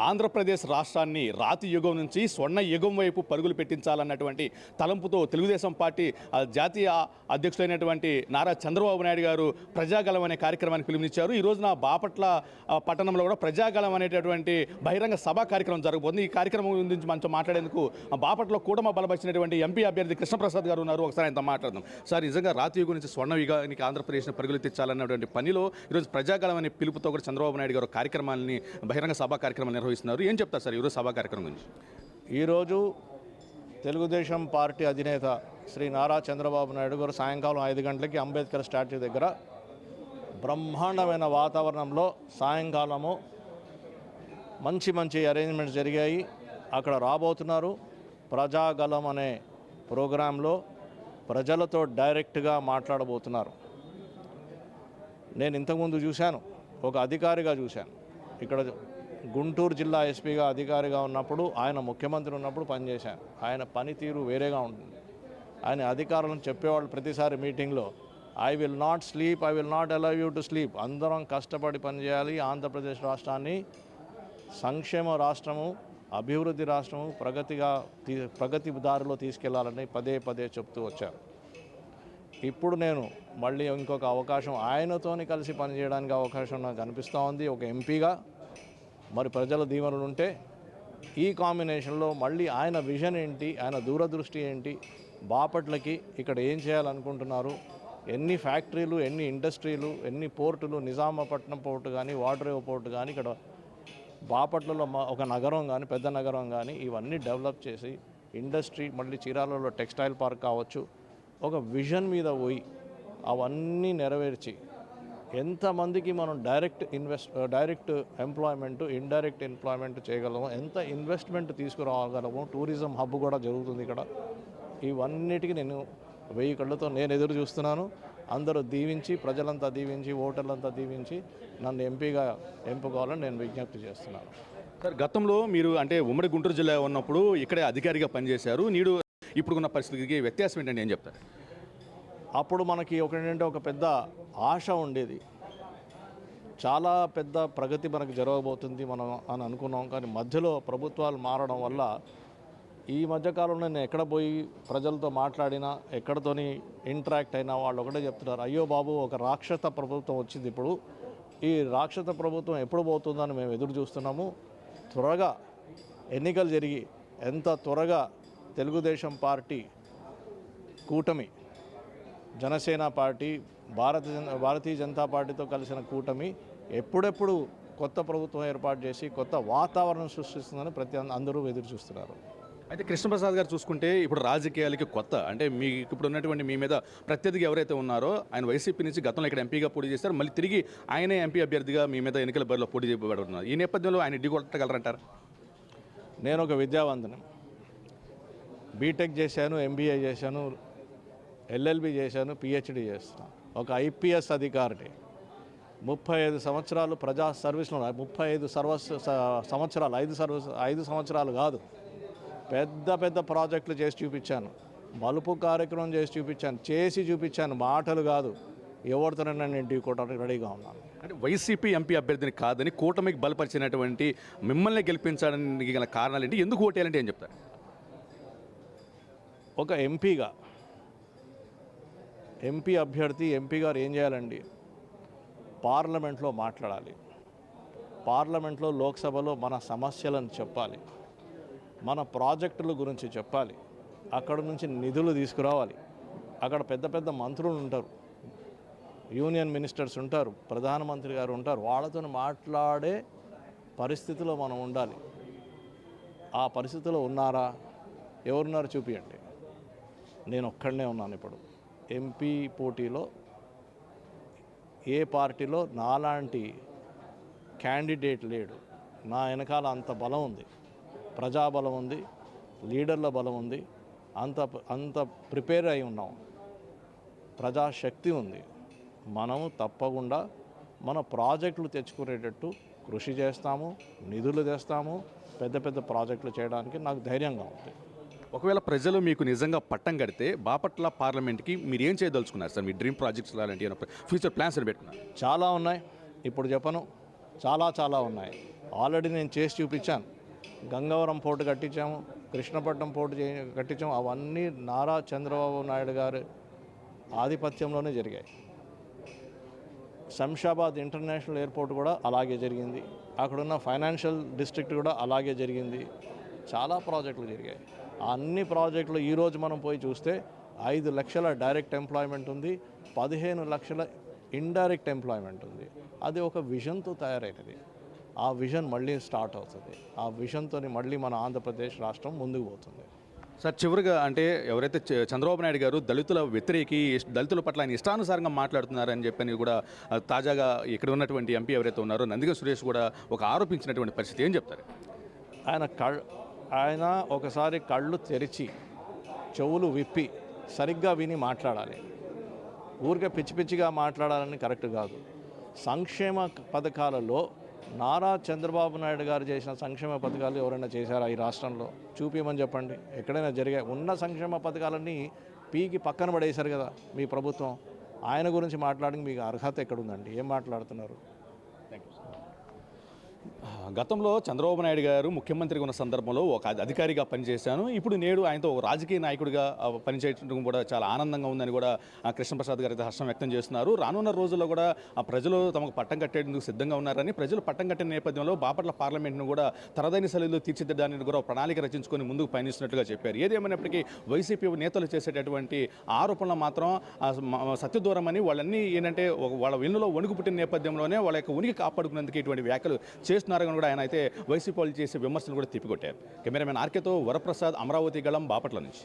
ఆంధ్రప్రదేశ్ రాష్ట్రాన్ని రాతి యుగం నుంచి స్వర్ణ యుగం వైపు పరుగులు పెట్టించాలన్నటువంటి తలంపుతో తెలుగుదేశం పార్టీ జాతీయ అధ్యక్షులైనటువంటి నారా చంద్రబాబు నాయుడు గారు ప్రజాగళం అనే కార్యక్రమాన్ని పిలుపునిచ్చారు. ఈ రోజున బాపట్ల పట్టణంలో కూడా ప్రజాగళం అనేటటువంటి బహిరంగ సభా కార్యక్రమం జరగబోతుంది. ఈ కార్యక్రమం గురించి మనతో మాట్లాడేందుకు బాపట్ల కూటమి బలపరిచినటువంటి ఎంపీ అభ్యర్థి కృష్ణప్రసాద్ గారు ఉన్నారు. ఒకసారి ఆయనతో మాట్లాడదాం. సార్, నిజంగా రాతి యుగం నుంచి స్వర్ణ యుగానికి ఆంధ్రప్రదేశ్ని పరుగులు తెచ్చాలన్నటువంటి పనిలో ఈరోజు ప్రజాగళం అనే పిలుపుతో కూడా చంద్రబాబు నాయుడు గారు కార్యక్రమాన్ని బహిరంగ సభా కార్యక్రమాలు నిర్వహిస్తున్నారు. ఏం చెప్తారు సార్ ఈరోజు సభా కార్యక్రమం గురించి? ఈరోజు తెలుగుదేశం పార్టీ అధినేత శ్రీ నారా చంద్రబాబు నాయుడు గారు సాయంకాలం 5 గంటలకి అంబేద్కర్ స్టాట్యూ దగ్గర బ్రహ్మాండమైన వాతావరణంలో సాయంకాలము మంచి అరేంజ్మెంట్స్ జరిగాయి. అక్కడ రాబోతున్నారు. ప్రజాగళం అనే ప్రోగ్రాంలో ప్రజలతో డైరెక్ట్గా మాట్లాడబోతున్నారు. నేను ఇంతకుముందు చూశాను, ఒక అధికారిగా చూశాను. ఇక్కడ గుంటూరు జిల్లా ఎస్పీగా అధికారిగా ఉన్నప్పుడు, ఆయన ముఖ్యమంత్రి ఉన్నప్పుడు పనిచేశాను. ఆయన పనితీరు వేరేగా ఉంటుంది. ఆయన అధికారులను చెప్పేవాళ్ళు ప్రతిసారి మీటింగ్లో, I will not sleep, I will not allow you to sleep. అందరం కష్టపడి పనిచేయాలి. ఆంధ్రప్రదేశ్ రాష్ట్రాన్ని సంక్షేమ రాష్ట్రము, అభివృద్ధి రాష్ట్రము, ప్రగతి దారిలో తీసుకెళ్లాలని పదే చెప్తూ వచ్చారు. ఇప్పుడు నేను మళ్ళీ ఇంకొక అవకాశం, ఆయనతోని కలిసి పనిచేయడానికి అవకాశం నాకు అనిపిస్తూ ఉంది ఒక ఎంపీగా. మరి ప్రజల దీవెనలు ఉంటే ఈ కాంబినేషన్లో మళ్ళీ ఆయన విజన్ ఏంటి, ఆయన దూరదృష్టి ఏంటి, బాపట్లకి ఇక్కడ ఏం చేయాలనుకుంటున్నారు, ఎన్ని ఫ్యాక్టరీలు, ఎన్ని ఇండస్ట్రీలు, ఎన్ని పోర్టులు, నిజామాపట్నం పోర్టు కానీ, వాటరేవ్ పోర్టు కానీ, ఇక్కడ బాపట్లలో ఒక నగరం కానీ, పెద్ద నగరం కానీ, ఇవన్నీ డెవలప్ చేసి ఇండస్ట్రీ, మళ్ళీ చీరాలలో టెక్స్టైల్ పార్క్ కావచ్చు, ఒక విజన్ మీద పోయి అవన్నీ నెరవేర్చి ఎంతమందికి మనం డైరెక్ట్ ఎంప్లాయ్మెంట్, ఇండైరెక్ట్ ఎంప్లాయ్మెంట్ చేయగలము, ఎంత ఇన్వెస్ట్మెంట్ తీసుకురాగలము, టూరిజం హబ్ కూడా జరుగుతుంది ఇక్కడ. ఇవన్నిటికీ నేను 1000 కళ్ళతో నేను ఎదురు చూస్తున్నాను. అందరూ దీవించి, ప్రజలంతా దీవించి, ఓటర్లంతా దీవించి నన్ను ఎంపీగా ఎంపుకోవాలని నేను విజ్ఞప్తి చేస్తున్నాను. సార్, గతంలో మీరు అంటే ఉమ్మడి గుంటూరు జిల్లా ఉన్నప్పుడు ఇక్కడే అధికారిగా పనిచేశారు. నీడు ఇప్పుడున్న పరిస్థితికి వ్యత్యాసం ఏంటంటే ఏం చెప్తారు? అప్పుడు మనకి ఒకటంటే ఒక పెద్ద ఆశ ఉండేది, చాలా పెద్ద ప్రగతి మనకు జరగబోతుంది మనం అని అనుకున్నాం. కానీ మధ్యలో ప్రభుత్వాలు మారడం వల్ల ఈ మధ్యకాలంలో నేను ఎక్కడ పోయి ప్రజలతో మాట్లాడినా, ఎక్కడితోని ఇంటరాక్ట్ అయినా వాళ్ళు ఒకటే చెప్తున్నారు, అయ్యో బాబు, ఒక రాక్షస ప్రభుత్వం వచ్చింది. ఇప్పుడు ఈ రాక్షస ప్రభుత్వం ఎప్పుడు పోతుందని మేము ఎదురు చూస్తున్నాము. త్వరగా ఎన్నికలు జరిగి ఎంత త్వరగా తెలుగుదేశం కూటమి, జనసేన పార్టీ, భారతీయ జనతా పార్టీతో కలిసిన కూటమి ఎప్పుడెప్పుడు కొత్త ప్రభుత్వం ఏర్పాటు చేసి కొత్త వాతావరణం సృష్టిస్తుందని అందరూ ఎదురు చూస్తున్నారు. అయితే కృష్ణప్రసాద్ గారు చూసుకుంటే ఇప్పుడు రాజకీయాలకి కొత్త, అంటే మీకు ఇప్పుడు ఉన్నటువంటి మీ మీద ప్రత్యర్థిగా ఎవరైతే ఉన్నారో ఆయన వైసీపీ నుంచి గతంలో ఇక్కడ ఎంపీగా పోటీ చేశారు, మళ్ళీ తిరిగి ఆయనే ఎంపీ అభ్యర్థిగా మీ మీద ఎన్నికల బరిలో పోటీ చేయబడుతున్నారు. ఈ నేపథ్యంలో ఆయన ఢీకొట్టగలరంటారు? నేను ఒక విద్యావంతుని, బీటెక్ చేశాను, ఎంబీఏ చేశాను, ఎల్ఎల్బి చేశాను, పిహెచ్డి చేస్తున్నాను. ఒక ఐపీఎస్ అధికారిని, 35 సంవత్సరాలు ప్రజా సర్వీస్లో, 35 సంవత్సరాలు, 5 సంవత్సరాలు కాదు, పెద్ద ప్రాజెక్టులు చేసి చూపించాను, మలుపు కార్యక్రమం చేసి చూపించాను, మాటలు కాదు. ఎవరితోనైనా నేను ఢీకొట్టడానికి రెడీగా ఉన్నాను. అంటే వైసీపీ ఎంపీ అభ్యర్థిని కాదని కూటమికి బలపరిచినటువంటి మిమ్మల్ని గెలిపించడానికి గల కారణాలు ఏంటి, ఎందుకు ఓటేయాలంటే ఏం చెప్తారు? ఒక ఎంపీగా, ఎంపీ అభ్యర్థి, ఎంపీ గారు ఏం చేయాలండి? పార్లమెంట్లో మాట్లాడాలి. పార్లమెంట్లో, లోక్సభలో మన సమస్యలను చెప్పాలి, మన ప్రాజెక్టుల గురించి చెప్పాలి, అక్కడ నుంచి నిధులు తీసుకురావాలి. అక్కడ పెద్ద మంత్రులు ఉంటారు, యూనియన్ మినిస్టర్స్ ఉంటారు, ప్రధానమంత్రి గారు ఉంటారు. వాళ్ళతో మాట్లాడే పరిస్థితిలో మనం ఉండాలి. ఆ పరిస్థితిలో ఉన్నారా? ఎవరున్నారు చూపియండి. నేను ఒక్కడనే ఉన్నాను. ఇప్పుడు ఎంపీ పోటీలో ఏ పార్టీలో నాలాంటి క్యాండిడేట్ లేడు. నా వెనకాల అంత బలం ఉంది, ప్రజాబలం ఉంది, లీడర్ల బలం ఉంది, అంత ప్రిపేర్ అయి ఉన్నాం, ప్రజాశక్తి ఉంది. మనము తప్పకుండా మన ప్రాజెక్టులు తెచ్చుకునేటట్టు కృషి చేస్తాము, నిధులు తెస్తాము, పెద్ద ప్రాజెక్టులు చేయడానికి నాకు ధైర్యంగా ఉంది. ఒకవేళ ప్రజలు మీకు నిజంగా పట్టం కడితే బాపట్ల పార్లమెంట్కి మీరు ఏం చేయదలుచుకున్నారు సార్? మీ డ్రీమ్ ప్రాజెక్ట్స్ లాంటి ఫ్యూచర్ ప్లాన్స్ అని పెట్టుకున్నారు? చాలా ఉన్నాయి, ఇప్పుడు చెప్పను. చాలా ఉన్నాయి. ఆల్రెడీ నేను చేసి చూపించాను. గంగవరం పోర్టు కట్టించాము, కృష్ణపట్నం పోర్టు కట్టించాము. అవన్నీ నారా చంద్రబాబు నాయుడు గారి ఆధిపత్యంలోనే జరిగాయి. శంషాబాద్ ఇంటర్నేషనల్ ఎయిర్పోర్ట్ కూడా అలాగే జరిగింది. అక్కడున్న ఫైనాన్షియల్ డిస్ట్రిక్ట్ కూడా అలాగే జరిగింది. చాలా ప్రాజెక్టులు జరిగాయి. ఆ అన్ని ప్రాజెక్టులు ఈరోజు మనం పోయి చూస్తే 5 లక్షల డైరెక్ట్ ఎంప్లాయ్మెంట్ ఉంది, 15 లక్షల ఇండైరెక్ట్ ఎంప్లాయ్మెంట్ ఉంది. అది ఒక విజన్తో తయారైనది. ఆ విజన్ మళ్ళీ స్టార్ట్ అవుతుంది. ఆ విజన్తో మళ్ళీ మన ఆంధ్రప్రదేశ్ రాష్ట్రం ముందుకు పోతుంది. సార్, చివరిగా అంటే ఎవరైతే చంద్రబాబు నాయుడు గారు దళితుల వ్యతిరేకి, దళితుల పట్ల ఆయన ఇష్టానుసారంగా మాట్లాడుతున్నారని చెప్పని కూడా తాజాగా ఇక్కడ ఉన్నటువంటి ఎంపీ ఎవరైతే ఉన్నారో నందిగం సురేష్ కూడా ఒక ఆరోపించినటువంటి పరిస్థితి, ఏం చెప్తారు? ఆయన ఒకసారి కళ్ళు తెరిచి చెవులు విప్పి సరిగ్గా విని మాట్లాడాలి. ఊరికే పిచ్చి పిచ్చిగా మాట్లాడాలని కరెక్ట్ కాదు. సంక్షేమ పథకాలలో నారా చంద్రబాబు నాయుడు గారు చేసిన సంక్షేమ పథకాలు ఎవరైనా చేశారా ఈ రాష్ట్రంలో? చూపించమని చెప్పండి. ఎక్కడైనా జరిగాయి? ఉన్న సంక్షేమ పథకాలన్నీ పీకి పక్కన పడేశారు కదా మీ ప్రభుత్వం. ఆయన గురించి మాట్లాడడానికి మీకు అర్హత ఎక్కడుందండి? ఏం మాట్లాడుతున్నారు? గతంలో చంద్రబాబు నాయుడు గారు ముఖ్యమంత్రిగా ఉన్న సందర్భంలో ఒక అధికారిగా పనిచేశాను, ఇప్పుడు నేడు ఆయనతో ఒక రాజకీయ నాయకుడిగా పనిచేయడం కూడా చాలా ఆనందంగా ఉందని కూడా కృష్ణప్రసాద్ గారు అయితే హర్షం వ్యక్తం చేస్తున్నారు. రానున్న రోజుల్లో కూడా ప్రజలు తమకు పట్టం కట్టేందుకు సిద్ధంగా ఉన్నారని, ప్రజలు పట్టం కట్టిన నేపథ్యంలో బాపట్ల పార్లమెంట్ను కూడా తనదైన శైలిలో తీర్చిదిద్దడానికి కూడా ప్రణాళిక రచించుకొని ముందుకు పయనిస్తున్నట్లుగా చెప్పారు. ఏదేమైనప్పటికీ వైసీపీ నేతలు చేసేటటువంటి ఆరోపణలు మాత్రం సత్యదూరమని, వాళ్ళన్నీ ఏంటంటే వాళ్ళ వెన్నులో వణుకు పుట్టిన నేపథ్యంలోనే వాళ్ళ యొక్క ఉనికి కాపాడుకునేందుకు ఇటువంటి వ్యాఖ్యలు చేస్తున్నారని కూడా ఆయన అయితే వైసీపీ వాళ్ళు చేసే విమర్శలు కూడా తిప్పికొట్టారు. కెమెరామెన్ ఆర్కేతో వరప్రసాద్, అమరావతి గళం, బాపట్ల నుంచి.